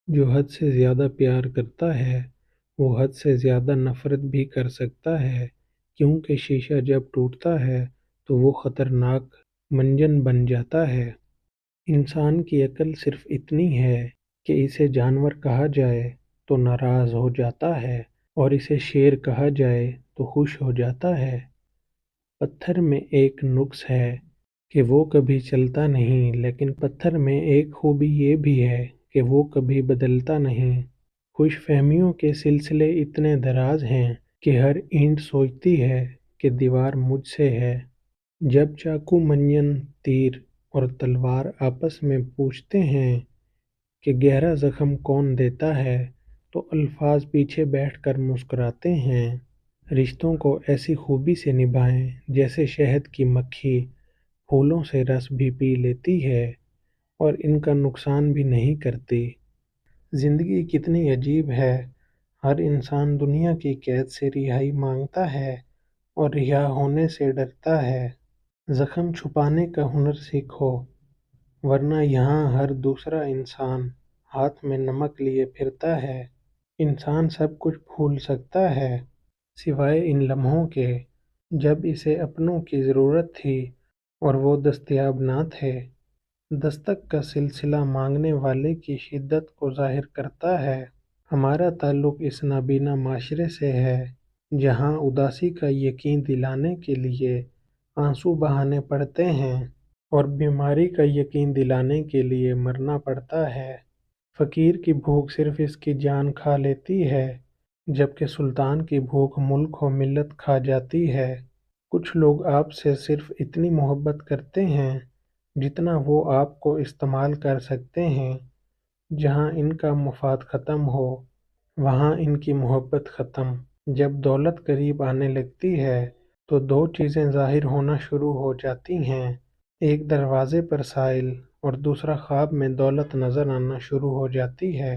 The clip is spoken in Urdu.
جو حد سے زیادہ پیار کرتا ہے وہ حد سے زیادہ نفرت بھی کر سکتا ہے، کیونکہ شیشہ جب ٹوٹتا ہے تو وہ خطرناک منجن بن جاتا ہے۔ انسان کی عقل صرف اتنی ہے کہ اسے جانور کہا جائے تو ناراض ہو جاتا ہے اور اسے شیر کہا جائے تو خوش ہو جاتا ہے۔ پتھر میں ایک نقص ہے کہ وہ کبھی چلتا نہیں، لیکن پتھر میں ایک خوبی یہ بھی ہے کہ وہ کبھی بدلتا نہیں۔ خوش فہمیوں کے سلسلے اتنے دراز ہیں کہ ہر اینٹ سوچتی ہے کہ دیوار مجھ سے ہے۔ جب چاقو، منجن، تیر اور تلوار آپس میں پوچھتے ہیں کہ گہرا زخم کون دیتا ہے، تو الفاظ پیچھے بیٹھ کر مسکراتے ہیں۔ رشتوں کو ایسی خوبی سے نبھائیں جیسے شہد کی مکھی پھولوں سے رس بھی پی لیتی ہے اور ان کا نقصان بھی نہیں کرتی۔ زندگی کتنی عجیب ہے، ہر انسان دنیا کی قید سے رہائی مانگتا ہے اور رہا ہونے سے ڈرتا ہے۔ زخم چھپانے کا ہنر سیکھو، ورنہ یہاں ہر دوسرا انسان ہاتھ میں نمک لیے پھرتا ہے۔ انسان سب کچھ بھول سکتا ہے سوائے ان لمحوں کے جب اسے اپنوں کی ضرورت تھی اور وہ دستیاب نہ تھے۔ دستک کا سلسلہ مانگنے والے کی شدت کو ظاہر کرتا ہے۔ ہمارا تعلق اس نابینا معاشرے سے ہے جہاں اداسی کا یقین دلانے کے لیے آنسو بہانے پڑتے ہیں اور بیماری کا یقین دلانے کے لیے مرنا پڑتا ہے۔ فقیر کی بھوک صرف اس کی جان کھا لیتی ہے، جبکہ سلطان کی بھوک ملک و ملت کھا جاتی ہے۔ کچھ لوگ آپ سے صرف اتنی محبت کرتے ہیں جتنا وہ آپ کو استعمال کر سکتے ہیں۔ جہاں ان کا مفاد ختم ہو، وہاں ان کی محبت ختم۔ جب دولت قریب آنے لگتی ہے تو دو چیزیں ظاہر ہونا شروع ہو جاتی ہیں، ایک دروازے پر سائل اور دوسرا خواب میں دولت نظر آنا شروع ہو جاتی ہے۔